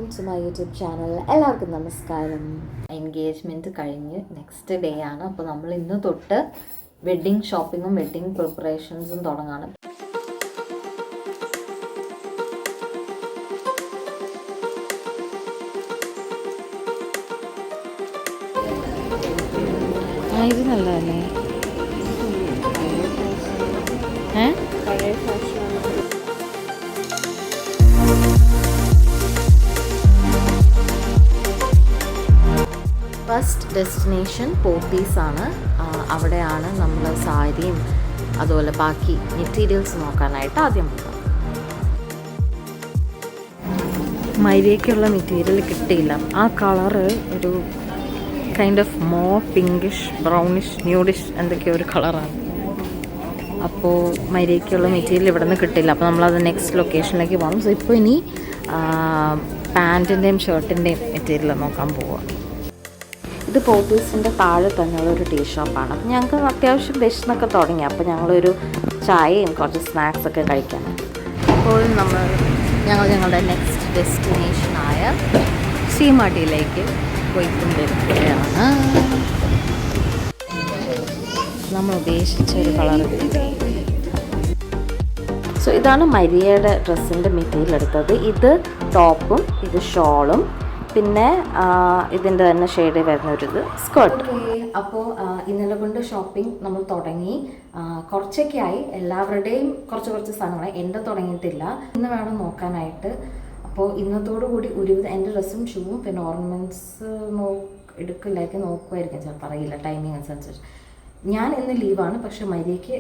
Welcome to my YouTube channel. എല്ലാവർക്കും നമസ്കാരം. Engagement കഴിഞ്ഞ് നെക്സ്റ്റ് ഡേ ആണ്. അപ്പോൾ നമ്മൾ ഇന്ന് തൊട്ട് വെഡ്ഡിങ് ഷോപ്പിങ്ങും വെഡ്ഡിങ് പ്രിപ്പറേഷൻസും തുടങ്ങാണ്. ഇത് നല്ലതല്ലേ? ഫസ്റ്റ് ഡെസ്റ്റിനേഷൻ പോത്തീസാണ്. അവിടെയാണ് നമ്മൾ സാരിയും അതുപോലെ ബാക്കി മെറ്റീരിയൽസ് നോക്കാനായിട്ട് ആദ്യം പോകുന്നത്. മൈരയ്ക്കുള്ള മെറ്റീരിയൽ കിട്ടിയില്ല. ആ കളറ് ഒരു kind of pinkish brownish nudish എന്തൊക്കെയോ ഒരു കളറാണ്. അപ്പോൾ മൈരയ്ക്കുള്ള മെറ്റീരിയൽ ഇവിടെ നിന്ന് കിട്ടില്ല. അപ്പോൾ നമ്മളത് നെക്സ്റ്റ് ലൊക്കേഷനിലേക്ക് പോകണം. സോ ഇപ്പോൾ ഇനി പാൻറ്റിൻ്റെയും ഷർട്ടിൻ്റെയും മെറ്റീരിയൽ നോക്കാൻ പോവാം. ഇത് പോത്തീസിൻ്റെ താഴെ തന്നെയുള്ള ഒരു ടീ ഷോപ്പാണ്. അപ്പോൾ ഞങ്ങൾക്ക് അത്യാവശ്യം വിശന്നൊക്കെ തുടങ്ങി. അപ്പോൾ ഞങ്ങളൊരു ചായയും കുറച്ച് സ്നാക്സൊക്കെ കഴിക്കാൻ. അപ്പോൾ ഞങ്ങൾ ഞങ്ങളുടെ നെക്സ്റ്റ് ഡെസ്റ്റിനേഷനായ സീമാട്ടിയിലേക്ക് പോയിക്കൊണ്ടിരിക്കുകയാണ്. നമ്മൾ ഉദ്ദേശിച്ച ഒരു കളർ. സോ ഇതാണ് മരിയയുടെ ഡ്രസ്സിൻ്റെ മെറ്റീരിയൽ എടുത്തത്. ഇത് ടോപ്പും ഇത് ഷോളും പിന്നെ ഇതിൻ്റെ തന്നെ ഷെയ്ഡ് വരുന്നൊരു സ്കേർട്ട്. അപ്പോൾ ഇന്നലെ കൊണ്ട് ഷോപ്പിംഗ് നമ്മൾ തുടങ്ങി. കുറച്ചൊക്കെ ആയി. എല്ലാവരുടെയും കുറച്ച് സാധനങ്ങളായി. എൻ്റെ തുടങ്ങിയിട്ടില്ല. ഇന്ന് വേണം നോക്കാനായിട്ട്. അപ്പോൾ ഇന്നത്തോടു കൂടി ഒരുവിധം എൻ്റെ ഡ്രസ്സും ഷൂവും പിന്നെ ഓർണമെൻറ്റ്സ് എടുക്കില്ലായിരിക്കും, നോക്കുമായിരിക്കും ചിലപ്പോൾ, അറിയില്ല ടൈമിങ് അനുസരിച്ച്. ഞാൻ ഇന്ന് ലീവാണ്. പക്ഷേ മരിയയ്ക്ക്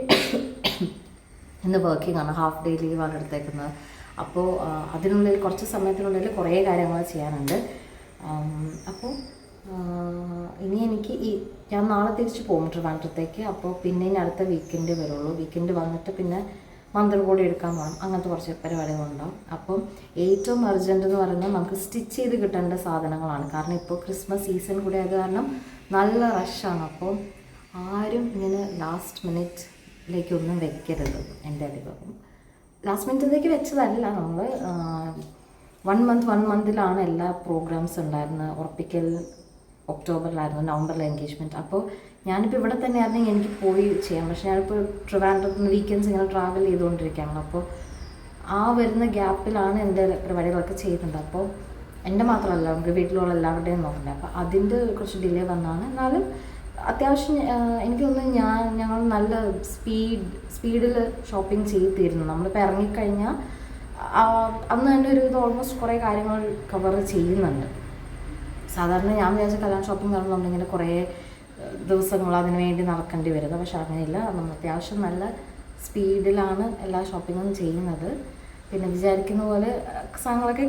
ഇന്ന് വർക്കിംഗ് ആണ്. ഹാഫ് ഡേ ലീവാണ് എടുത്തേക്കുന്നത്. അപ്പോൾ അതിനുള്ളിൽ കുറച്ച് സമയത്തിനുള്ളിൽ കുറേ കാര്യങ്ങൾ ചെയ്യാനുണ്ട്. അപ്പോൾ ഇനി എനിക്ക് ഞാൻ നാളെ തിരിച്ച് പോകും ട്രിവാൻഡ്രത്തേക്ക്. അപ്പോൾ പിന്നെ ഇനി അടുത്ത വീക്കെൻഡ് വരുള്ളൂ. വീക്കെൻഡ് വന്നിട്ട് പിന്നെ മന്ത്രകോടി എടുക്കാൻ പോകണം. അങ്ങനത്തെ കുറച്ച് പരിപാടികളുണ്ടാവും. അപ്പം ഏറ്റവും അർജൻറ്റ് എന്ന് പറയുന്നത് നമുക്ക് സ്റ്റിച്ച് ചെയ്ത് കിട്ടേണ്ട സാധനങ്ങളാണ്. കാരണം ഇപ്പോൾ ക്രിസ്മസ് സീസൺ കൂടി ആയത് കാരണം നല്ല റഷാണ്. അപ്പോൾ ആരും ഇങ്ങനെ ലാസ്റ്റ് മിനിറ്റിലേക്കൊന്നും വെക്കരുത്. എൻ്റെ അധികം ലാസ്റ്റ് മിനിറ്റിലേക്ക് വെച്ചതല്ല. നമ്മൾ 1 മന്തിലാണ് എല്ലാ പ്രോഗ്രാംസ് ഉണ്ടായിരുന്നത്. ഉറപ്പിക്കൽ ഒക്ടോബറിലായിരുന്നു, നവംബറിലെ എൻഗേജ്മെൻറ്റ്. അപ്പോൾ ഞാനിപ്പോൾ ഇവിടെ തന്നെ ആയിരുന്നെങ്കിൽ എനിക്ക് പോയി ചെയ്യാം. പക്ഷേ ഞാനിപ്പോൾ ട്രിവാൻഡ്രത്ത് നിന്ന് വീക്കെൻഡ്സ് ഇങ്ങനെ ട്രാവൽ ചെയ്തുകൊണ്ടിരിക്കുകയാണ്. അപ്പോൾ ആ വരുന്ന ഗ്യാപ്പിലാണ് എൻ്റെ പരിപാടികളൊക്കെ ചെയ്യുന്നത്. അപ്പോൾ എൻ്റെ മാത്രമല്ല, നമുക്ക് വീട്ടിലുള്ള എല്ലാവരുടെയും നോക്കണ്ടേ. അപ്പോൾ അതിൻ്റെ കുറച്ച് ഡിലേ വന്നാണ്. എന്നാലും അത്യാവശ്യം എനിക്ക് തോന്നുന്നു ഞങ്ങൾ നല്ല സ്പീഡിൽ ഷോപ്പിംഗ് ചെയ്തിരുന്നു. നമ്മളിപ്പോൾ ഇറങ്ങിക്കഴിഞ്ഞാൽ അന്ന് തന്നെ ഒരു ഇത് ഓൾമോസ്റ്റ് കുറേ കാര്യങ്ങൾ കവർ ചെയ്യുന്നുണ്ട്. സാധാരണ ഞാൻ വിചാരിച്ച കല്യാൺ ഷോപ്പിംഗ് നടന്നുണ്ടെങ്കിൽ കുറേ ദിവസങ്ങൾ അതിന് വേണ്ടി നടക്കേണ്ടി വരുന്നത്. പക്ഷെ അങ്ങനെയില്ല. നമ്മൾ അത്യാവശ്യം നല്ല സ്പീഡിലാണ് എല്ലാ ഷോപ്പിങ്ങും ചെയ്യുന്നത്. പിന്നെ വിചാരിക്കുന്ന പോലെ സാധനങ്ങളൊക്കെ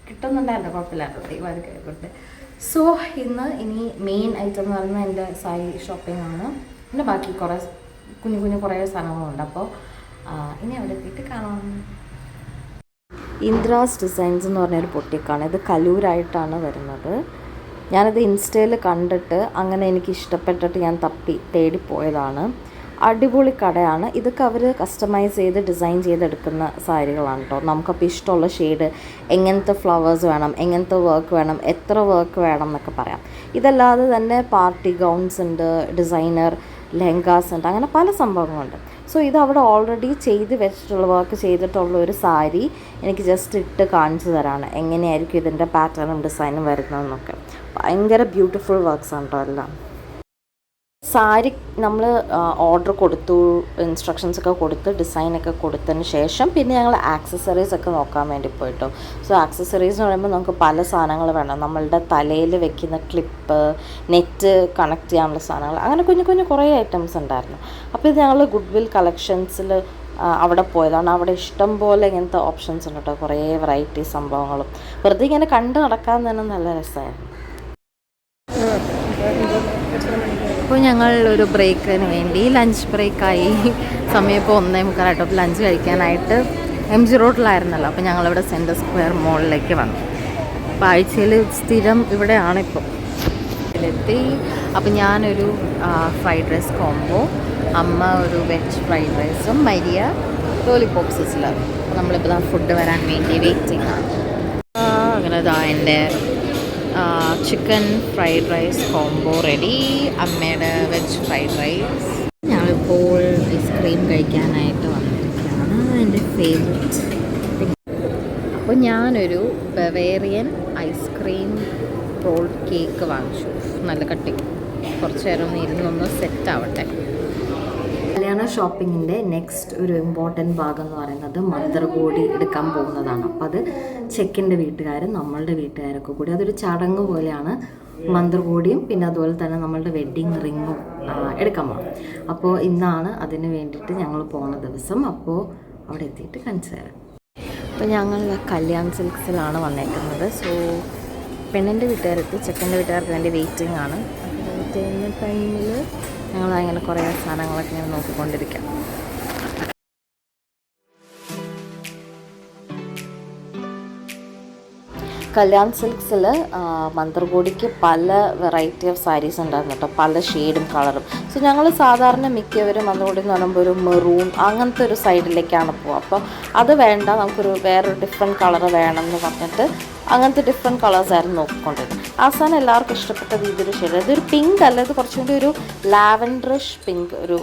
കിട്ടുന്നുണ്ടായിരുന്നു. കുഴപ്പമില്ലായിരുന്നു. ദൈവമായിരിക്കും. സോ ഇനി മെയിൻ ഐറ്റം എന്ന് പറയുന്നത് എൻ്റെ സാരി ഷോപ്പിംഗ് ആണ്. പിന്നെ ബാക്കി കുറേ കുഞ്ഞു കുറേ സാധനങ്ങളുണ്ട്. അപ്പോൾ ഇനി അവിടെ എത്തിയിട്ട് കാണാം. ഇന്ദ്രാസ് ഡിസൈൻസ് എന്ന് പറഞ്ഞൊരു പൊട്ടിക്കാണ്. ഇത് കലൂരായിട്ടാണ് വരുന്നത്. ഞാനത് ഇൻസ്റ്റയിൽ കണ്ടിട്ട് അങ്ങനെ എനിക്ക് ഇഷ്ടപ്പെട്ടിട്ട് ഞാൻ തേടിപ്പോയതാണ്. അടിപൊളി കടയാണ്. ഇതൊക്കെ അവർ കസ്റ്റമൈസ് ചെയ്ത് ഡിസൈൻ ചെയ്തെടുക്കുന്ന സാരികളാണ് കേട്ടോ. നമുക്കപ്പോൾ ഇഷ്ടമുള്ള ഷെയ്ഡ്, എങ്ങനത്തെ ഫ്ലവേഴ്സ് വേണം, എങ്ങനത്തെ വർക്ക് വേണം, എത്ര വർക്ക് വേണം എന്നൊക്കെ പറയാം. ഇതല്ലാതെ തന്നെ പാർട്ടി ഗൗൺസ് ഉണ്ട്, ഡിസൈനർ ലെഹങ്കാസ് ഉണ്ട്, അങ്ങനെ പല സംഭവങ്ങളുണ്ട്. സോ ഇത് അവിടെ ഓൾറെഡി ചെയ്ത് വെച്ചിട്ടുള്ള വർക്ക് ചെയ്തിട്ടുള്ള ഒരു സാരി എനിക്ക് ജസ്റ്റ് ഇട്ട് കാണിച്ചു തരാണ് എങ്ങനെയായിരിക്കും ഇതിൻ്റെ പാറ്റേണും ഡിസൈനും വരുന്നതെന്നൊക്കെ. ഭയങ്കര ബ്യൂട്ടിഫുൾ വർക്ക്സാണ് കേട്ടോ എല്ലാം. സാരി നമ്മൾ ഓർഡർ കൊടുത്തു, ഇൻസ്ട്രക്ഷൻസൊക്കെ കൊടുത്ത് ഡിസൈനൊക്കെ കൊടുത്തതിന് ശേഷം പിന്നെ ഞങ്ങൾ ആക്സസറീസൊക്കെ നോക്കാൻ വേണ്ടി പോയിട്ടോ. സോ ആക്സസറീസ് എന്ന് പറയുമ്പോൾ നമുക്ക് പല സാധനങ്ങൾ വേണം. നമ്മളുടെ തലയിൽ വെക്കുന്ന ക്ലിപ്പ്, നെറ്റ് കണക്ട് ചെയ്യാനുള്ള സാധനങ്ങൾ, അങ്ങനെ കുഞ്ഞു കുറേ ഐറ്റംസ് ഉണ്ടായിരുന്നു. അപ്പോൾ ഇത് ഞങ്ങൾ ഗുഡ്വിൽ കളക്ഷൻസിൽ അവിടെ പോയതാണ്. അവിടെ ഇഷ്ടം പോലെ ഇങ്ങനത്തെ ഓപ്ഷൻസ് ഉണ്ട് കേട്ടോ. കുറേ വെറൈറ്റി സംഭവങ്ങളും. വെറുതെ ഇങ്ങനെ കണ്ട് നടക്കാൻ തന്നെ നല്ല രസമായിരുന്നു. അപ്പോൾ ഞങ്ങൾ ഒരു ബ്രേക്കിന് വേണ്ടി ലഞ്ച് ബ്രേക്കായി. സമയം ഇപ്പോൾ 1:45 അപ്പോൾ ലഞ്ച് കഴിക്കാനായിട്ട് MG റോഡിലായിരുന്നല്ലോ. അപ്പോൾ ഞങ്ങളിവിടെ സെൻറ്റർ സ്ക്വയർ മോളിലേക്ക് വന്നു. അപ്പോൾ ആഴ്ചയിൽ സ്ഥിരം ഇവിടെയാണ് ഇപ്പോൾ ഇതിലെത്തി. അപ്പോൾ ഞാനൊരു ഫ്രൈഡ് റൈസ് കോംബോ, അമ്മ ഒരു വെജ് ഫ്രൈഡ് റൈസും, മരിയ ലോലിപോപ്പ് സിസിലർ. നമ്മളിപ്പോൾ ഫുഡ് വരാൻ വേണ്ടി വെയിറ്റിംഗ് ആണ്. അങ്ങനെ അങ്ങനെ ഇതാ എൻ്റെ chicken fried rice combo ready. അമ്മയുടെ വെജ് ഫ്രൈഡ് റൈസ്. ഞങ്ങളിപ്പോൾ ഐസ്ക്രീം കഴിക്കാനായിട്ട് വന്നിരിക്കുകയാണ്. എൻ്റെ ഫേവറേറ്റ്. അപ്പോൾ ഞാനൊരു ബവേറിയൻ ഐസ്ക്രീം റോൾ കേക്ക് വാങ്ങിച്ചു. നല്ല കട്ടി. കുറച്ച് നേരം ഇരുന്നൊന്ന് സെറ്റ് ആവട്ടെ. കല്യാണ ഷോപ്പിങ്ങിൻ്റെ നെക്സ്റ്റ് ഒരു ഇമ്പോർട്ടൻറ്റ് ഭാഗം എന്ന് പറയുന്നത് മന്ത്രകോടി എടുക്കാൻ പോകുന്നതാണ്. അപ്പോൾ അത് ചെക്കിൻ്റെ വീട്ടുകാരും നമ്മളുടെ വീട്ടുകാരൊക്കെ കൂടി അതൊരു ചടങ്ങ് പോലെയാണ്. മന്ത്രകോടിയും പിന്നെ അതുപോലെ തന്നെ നമ്മളുടെ വെഡ്ഡിങ് റിങ്ങും എടുക്കാൻ പോകണം. അപ്പോൾ ഇന്നാണ് അതിന് വേണ്ടിയിട്ട് ഞങ്ങൾ പോണ ദിവസം. അപ്പോൾ അവിടെ എത്തിയിട്ട് കാണിച്ചു തരാം. അപ്പോൾ ഞങ്ങൾ കല്യാൺ സിൽക്സിലാണ് വന്നേക്കുന്നത്. സോ പെണ്ണിൻ്റെ വീട്ടുകാരെത്തി, ചെക്കൻ്റെ വീട്ടുകാർക്ക് വേണ്ടി വെയിറ്റിംഗ് ആണ്. വെയിറ്റ് ചെയ്യുന്ന ടൈമിൽ ഞങ്ങൾ അങ്ങനെ കുറേ സാധനങ്ങളൊക്കെ ഇങ്ങനെ നോക്കിക്കൊണ്ടിരിക്കാം. കല്യാൺ സിൽക്സിൽ മന്ത്രകോടിക്ക് പല വെറൈറ്റി ഓഫ് സാരീസ് ഉണ്ടായിരുന്നു കേട്ടോ, പല ഷെയ്ഡും കളറും. സോ ഞങ്ങൾ സാധാരണ മിക്കവരും മന്ത്രകോടി എന്ന് പറയുമ്പോൾ ഒരു മെറൂൺ അങ്ങനത്തെ ഒരു സൈഡിലേക്കാണ് പോവുക. അപ്പോൾ അത് വേണ്ട, നമുക്കൊരു വേറൊരു ഡിഫറെൻറ്റ് കളർ വേണമെന്ന് പറഞ്ഞിട്ട് അങ്ങനത്തെ ഡിഫറെൻറ്റ് കളേഴ്സായിരുന്നു നോക്കിക്കൊണ്ടിരുന്നത്. അവസാനം എല്ലാവർക്കും ഇഷ്ടപ്പെട്ട ഇതൊരു ഷെയ്ഡ്. ഇതൊരു പിങ്ക് അല്ല, ഇത് കുറച്ചും കൂടി ഒരു ലാവൻഡറിഷ് പിങ്ക് ഒരു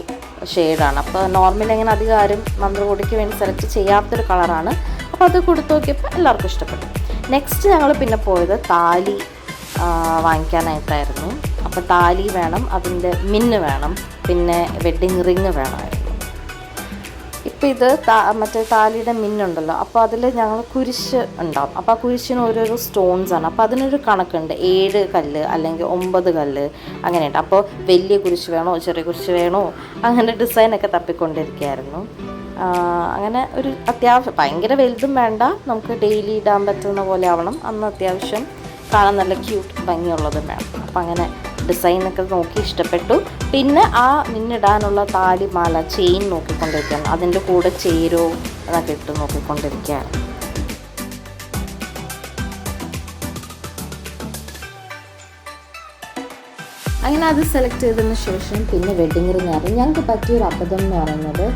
ഷെയ്ഡാണ്. അപ്പോൾ നോർമലി അങ്ങനെ അധികം ആരും മന്ത്രകോടിക്ക് വേണ്ടി സെലക്ട് ചെയ്യാത്തൊരു കളറാണ്. അപ്പോൾ അത് കൊടുത്തു നോക്കിയപ്പോൾ എല്ലാവർക്കും ഇഷ്ടപ്പെട്ടു. നെക്സ്റ്റ് ഞങ്ങൾ പിന്നെ പോയത് താലി വാങ്ങിക്കാനായിട്ടായിരുന്നു. അപ്പോൾ താലി വേണം, അതിൻ്റെ മിന്ന് വേണം, പിന്നെ വെഡ്ഡിങ് റിങ് വേണമായിരുന്നു. ഇപ്പോൾ ഇത് മറ്റേ താലിയുടെ മിന്നുണ്ടല്ലോ, അപ്പോൾ അതിൽ ഞങ്ങൾ കുരിശ് ഉണ്ടാവും. അപ്പോൾ ആ കുരിശിന് ഓരോരോ സ്റ്റോൺസാണ്. അപ്പോൾ അതിനൊരു കണക്കുണ്ട്, 7 കല്ല് അല്ലെങ്കിൽ 9 കല്ല് അങ്ങനെയുണ്ട്. അപ്പോൾ വലിയ കുരിശ് വേണോ ചെറിയ കുരിശ് വേണോ അങ്ങനെ ഡിസൈനൊക്കെ തപ്പിക്കൊണ്ടിരിക്കുകയായിരുന്നു. അങ്ങനെ ഒരു അത്യാവശ്യം ഭയങ്കര വലുതും വേണ്ട, നമുക്ക് ഡെയിലി ഇടാൻ പറ്റുന്ന പോലെ ആവണം. അന്ന് അത്യാവശ്യം കാണാൻ നല്ല ക്യൂട്ട് ഭംഗിയുള്ളതും വേണം. അപ്പം അങ്ങനെ ഡിസൈനൊക്കെ നോക്കി ഇഷ്ടപ്പെട്ടു. പിന്നെ ആ മിന്നിടാനുള്ള താലിമാല ചെയിൻ നോക്കിക്കൊണ്ടിരിക്കുകയാണ്. അതിൻ്റെ കൂടെ ചേരോ എന്നൊക്കെ ഇട്ട് നോക്കിക്കൊണ്ടിരിക്കുകയാണ്. അങ്ങനെ അത് സെലക്ട് ചെയ്തതിന് ശേഷം പിന്നെ വെഡ്ഡിങ് റിങ് ആയിരുന്നു. ഞങ്ങൾക്ക് പറ്റിയൊരു അബദ്ധം എന്ന് പറയുന്നത്,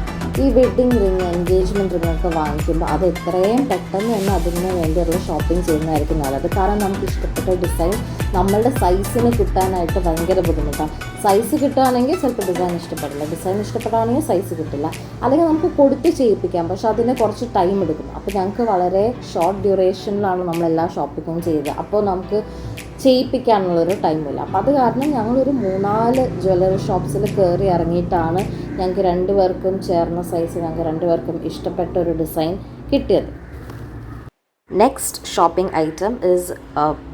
ഈ വെഡ്ഡിങ് റിങ് എൻഗേജ്മെൻറ്റ് റിങ്ങൊക്കെ വാങ്ങിക്കുമ്പോൾ അത് എത്രയും പെട്ടെന്ന് തന്നെ അതിന് വേണ്ടിയുള്ള ഷോപ്പിംഗ് ചെയ്യുന്നതായിരിക്കും നല്ലത്. കാരണം നമുക്ക് ഇഷ്ടപ്പെട്ട ഡിസൈൻ നമ്മളുടെ സൈസിന് കിട്ടാനായിട്ട് ഭയങ്കര ബുദ്ധിമുട്ടാണ്. സൈസ് കിട്ടുകയാണെങ്കിൽ ചിലപ്പോൾ ഡിസൈൻ ഇഷ്ടപ്പെടില്ല, ഡിസൈൻ ഇഷ്ടപ്പെടുകയാണെങ്കിൽ സൈസ് കിട്ടില്ല. അല്ലെങ്കിൽ നമുക്ക് കൊടുത്ത് ചെയ്യിപ്പിക്കാം, പക്ഷേ അതിന് കുറച്ച് ടൈം എടുക്കും. അപ്പോൾ ഞങ്ങൾക്ക് വളരെ ഷോർട്ട് ഡ്യൂറേഷനിലാണ് നമ്മളെല്ലാ ഷോപ്പിങ്ങും ചെയ്തത്. അപ്പോൾ നമുക്ക് ചെയ്യിപ്പിക്കാനുള്ളൊരു ടൈമില്ല. അപ്പോൾ അത് കാരണം ഞങ്ങളൊരു 3-4 ജ്വല്ലറി ഷോപ്സിൽ കയറി ഇറങ്ങിയിട്ടാണ് ഞങ്ങൾക്ക് 2 പേർക്കും ചേർന്ന സൈസ്, ഞങ്ങൾക്ക് 2 പേർക്കും ഇഷ്ടപ്പെട്ട ഒരു ഡിസൈൻ കിട്ടിയത്. Next shopping item is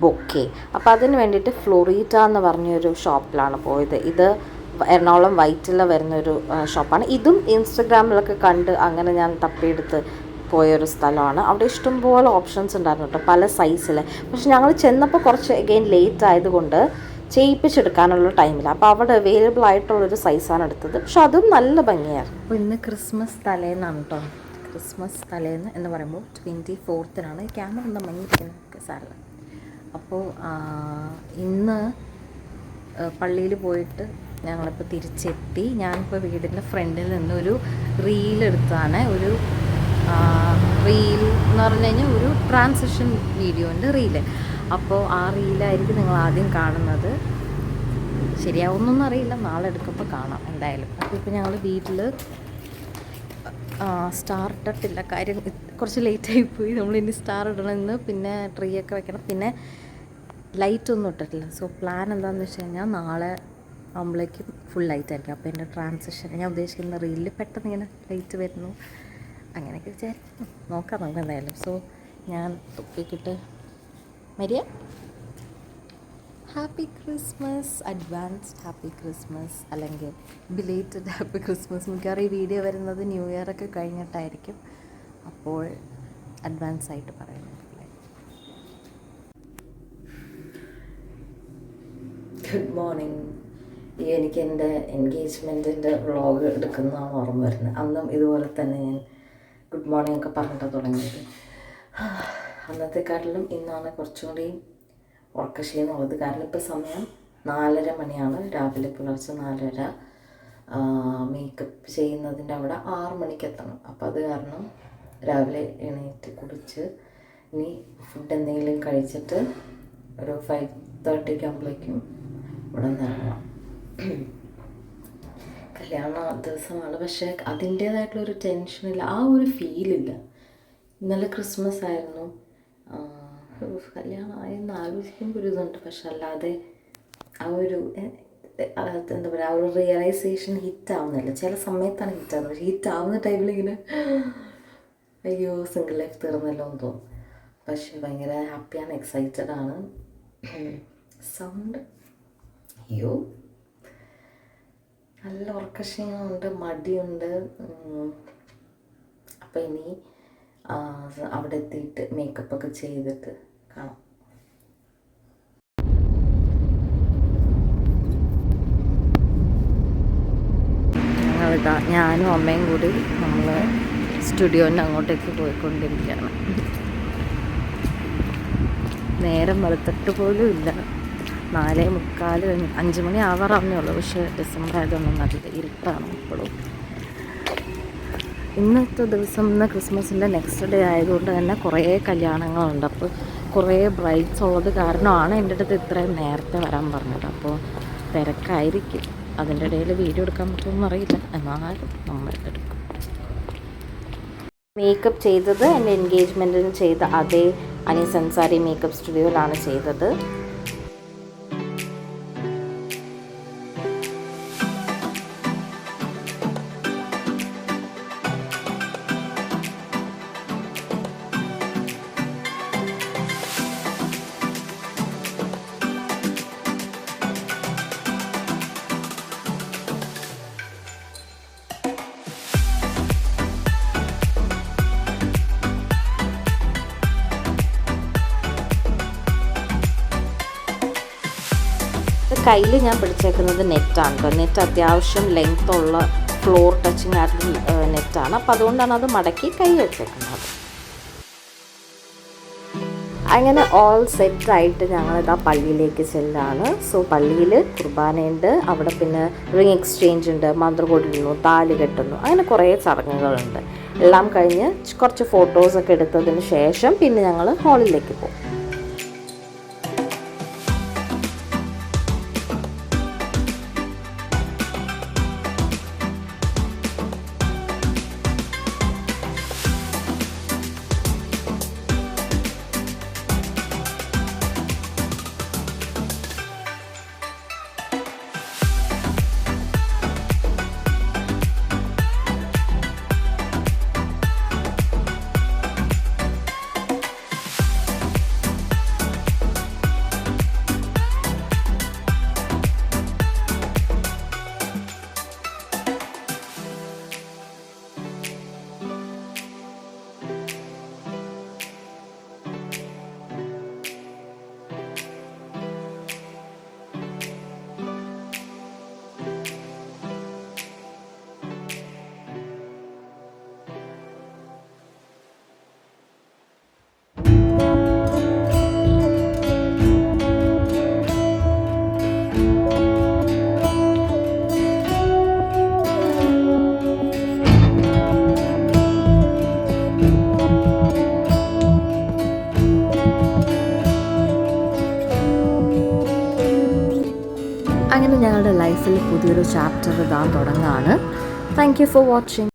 bouquet. അപ്പോൾ അതിന് വേണ്ടിയിട്ട് ഫ്ലോറീറ്റ എന്ന് പറഞ്ഞൊരു ഷോപ്പിലാണ് പോയത്. ഇത് എറണാകുളം വൈറ്റില വരുന്നൊരു ഷോപ്പാണ്. ഇതും ഇൻസ്റ്റഗ്രാമിലൊക്കെ കണ്ട് അങ്ങനെ ഞാൻ തപ്പിയെടുത്ത് പോയൊരു സ്ഥലമാണ്. അവിടെ ഇഷ്ടംപോലെ ഓപ്ഷൻസ് ഉണ്ടായിരുന്നു കേട്ടോ, പല സൈസിൽ. പക്ഷെ ഞങ്ങൾ ചെന്നപ്പോൾ കുറച്ച് അഗെയിൻ ലേറ്റ് ആയതുകൊണ്ട് ചെയ്യിപ്പിച്ചെടുക്കാനുള്ള ടൈമില്ല. അപ്പോൾ അവിടെ അവൈലബിൾ ആയിട്ടുള്ളൊരു സൈസാണ് എടുത്തത്. പക്ഷെ അതും നല്ല ഭംഗിയായിരുന്നു. അപ്പോൾ ഇന്ന് ക്രിസ്മസ് തലേന്നാണ് കേട്ടോ. ക്രിസ്മസ് തലേന്ന് എന്ന് പറയുമ്പോൾ 24th ക്യാമറ എന്താ മങ്ങിയിരിക്കുന്നത് സാറില്ല. അപ്പോൾ ഇന്ന് പള്ളിയിൽ പോയിട്ട് ഞങ്ങളിപ്പോൾ തിരിച്ചെത്തി. ഞാനിപ്പോൾ വീടിൻ്റെ ഫ്രണ്ടിൽ നിന്നൊരു റീലെടുത്താണ്. ഒരു റീൽ എന്ന് പറഞ്ഞു കഴിഞ്ഞാൽ ഒരു ട്രാൻസിഷൻ വീഡിയോൻ്റെ റീല്. അപ്പോൾ ആ റീലായിരിക്കും നിങ്ങൾ ആദ്യം കാണുന്നത്. ശരിയാവുന്നൊന്നും അറിയില്ല, നാളെ എടുക്കുമ്പോൾ കാണാം എന്തായാലും. അപ്പോൾ ഇപ്പോൾ ഞങ്ങൾ വീട്ടിൽ സ്റ്റാർ ഇട്ടിട്ടില്ല, കാര്യം കുറച്ച് ലേറ്റായിപ്പോയി. നമ്മളിനി സ്റ്റാർ ഇടണമെന്ന്, പിന്നെ ട്രീ ഒക്കെ വെക്കണം, പിന്നെ ലൈറ്റൊന്നും ഇട്ടിട്ടില്ല. സോ പ്ലാൻ എന്താണെന്ന് വെച്ച് കഴിഞ്ഞാൽ നാളെ ആകുമ്പോഴേക്കും ഫുൾ ലൈറ്റ് ആയിരിക്കും. അപ്പോൾ എൻ്റെ ട്രാൻസിഷൻ ഞാൻ ഉദ്ദേശിക്കുന്ന റീലിൽ പെട്ടെന്ന് ഇങ്ങനെ ലൈറ്റ് വരുന്നു, അങ്ങനെയൊക്കെ വിചാരിക്കും. നോക്കാം നമുക്ക് എന്തായാലും. സോ ഞാൻ തൊപ്പിക്കിട്ട് മരിയ happy Christmas, advanced happy Christmas, അല്ലെങ്കിൽ ബിലേറ്റഡ് ഹാപ്പി ക്രിസ്മസ്. മിക്കവാറും ഈ വീഡിയോ വരുന്നത് ന്യൂ ഇയർ ഒക്കെ കഴിഞ്ഞിട്ടായിരിക്കും. അപ്പോൾ അഡ്വാൻസ് ആയിട്ട് പറയുന്നത്. Good morning. എനിക്ക് എൻ്റെ എൻഗേജ്മെൻറ്റിൻ്റെ വ്ളോഗ് എടുക്കുന്നതാണ് ഓർമ്മ വരുന്നത്. അന്നും ഇതുപോലെ തന്നെ ഞാൻ ഗുഡ് മോർണിംഗ് ഒക്കെ പറഞ്ഞിട്ടാണ് തുടങ്ങിയത്. അന്നത്തെക്കാട്ടിലും ഇന്നാണ് കുറച്ചും കൂടി ഉറക്കക്ഷീണമുള്ളത്. കാരണം ഇപ്പോൾ സമയം 4:30 മണിയാണ്, രാവിലെ പുലർച്ചെ 4:30. മേക്കപ്പ് ചെയ്യുന്നതിൻ്റെ അവിടെ 6 മണിക്ക് എത്തണം. അപ്പോൾ അത് കാരണം രാവിലെ എണീറ്റ് കുടിച്ച് ഇനി ഫുഡ് എന്തെങ്കിലും കഴിച്ചിട്ട് ഒരു 5:30 ആകുമ്പോഴേക്കും ഇവിടെ നിന്ന് ഇറങ്ങാം. കല്യാണ ദിവസമാണ്, പക്ഷേ അതിൻ്റേതായിട്ടുള്ളൊരു ടെൻഷനില്ല, ആ ഒരു ഫീലില്ല. ഇന്നലെ ക്രിസ്മസ് ആയിരുന്നു, കല്യാണമായെന്ന് ആലോചിക്കുമ്പോൾ ഒരു ഇതുണ്ട്. പക്ഷെ അല്ലാതെ ആ ഒരു എന്താ പറയുക, ആ ഒരു റിയലൈസേഷൻ ഹിറ്റാവുന്നില്ല. ചില സമയത്താണ് ഹിറ്റാവുന്നത്, പക്ഷേ ഹിറ്റാവുന്ന ടൈമിലിങ്ങനെ അയ്യോ സിംഗിൾ ലൈഫ് തീർന്നല്ലോ എന്ന് തോന്നും. പക്ഷെ ഭയങ്കര ഹാപ്പിയാണ്, എക്സൈറ്റഡ് ആണ്. സൗണ്ട് അയ്യോ നല്ല ഉറക്കക്ഷീണമുണ്ട്, മടിയുണ്ട്. അപ്പോൾ ഇനി അവിടെ എത്തിയിട്ട് മേക്കപ്പൊക്കെ ചെയ്തിട്ട് കാണാം. ഞങ്ങളിതാ ഞാനും അമ്മയും കൂടി നമ്മൾ സ്റ്റുഡിയോൻ്റെ അങ്ങോട്ടേക്ക് പോയിക്കൊണ്ടിരിക്കുകയാണ്. നേരം വെളുത്തിട്ട് പോലും ഇല്ല, 4:45 5 മണി ആവാറാവുന്നേ ഉള്ളൂ. പക്ഷേ ഡിസംബർ ആയതുകൊണ്ട് നല്ല ഇരുട്ടാണ് ഇപ്പോഴും. ഇന്നത്തെ ദിവസം, ഇന്ന് ക്രിസ്മസിൻ്റെ നെക്സ്റ്റ് ഡേ ആയതുകൊണ്ട് തന്നെ കുറേ കല്യാണങ്ങളുണ്ട്. അപ്പോൾ കുറേ ബ്രൈഡ്സ് ഉള്ളത് കാരണമാണ് എൻ്റെ അടുത്ത് ഇത്രയും നേരത്തെ വരാൻ പറഞ്ഞത്. അപ്പോൾ തിരക്കായിരിക്കും, അതിൻ്റെ ഇടയിൽ വീഡിയോ എടുക്കാൻ പറ്റുമെന്ന് അറിയില്ല, എന്നാലും നമ്മൾ എടുക്കും. മേക്കപ്പ് ചെയ്തത് എൻ്റെ എൻഗേജ്മെൻറ്റിന് ചെയ്ത അതേ അനീസ് അൻസാരി മേക്കപ്പ് സ്റ്റുഡിയോയിലാണ് ചെയ്തത്. കയ്യിൽ ഞാൻ പിടിച്ചേക്കുന്നത് നെറ്റാണ് കേട്ടോ. നെറ്റ് അത്യാവശ്യം ലെങ്ത്തുള്ള ഫ്ലോർ ടച്ചിങ് ആയിട്ടുള്ള നെറ്റാണ്. അപ്പോൾ അതുകൊണ്ടാണ് അത് മടക്കി കൈ വെച്ചേക്കുന്നത്. അങ്ങനെ ഓൾ സെറ്റായിട്ട് ഞങ്ങളിതാ പള്ളിയിലേക്ക് ചെല്ലാണ്. സോ പള്ളിയിൽ കുർബാനയുണ്ട്, അവിടെ പിന്നെ റിംഗ് എക്സ്ചേഞ്ച് ഉണ്ട്, മന്ത്രകൊടുന്നു, താലി കെട്ടുന്നു, അങ്ങനെ കുറേ ചടങ്ങുകളുണ്ട്. എല്ലാം കഴിഞ്ഞ് കുറച്ച് ഫോട്ടോസൊക്കെ എടുത്തതിന് ശേഷം പിന്നെ ഞങ്ങൾ ഹാളിലേക്ക് പോകും. അങ്ങനെ ഞങ്ങളുടെ ലൈഫിൽ പുതിയൊരു ചാപ്റ്റർ ഇതാൻ തുടങ്ങുകയാണ്. Thank you for watching.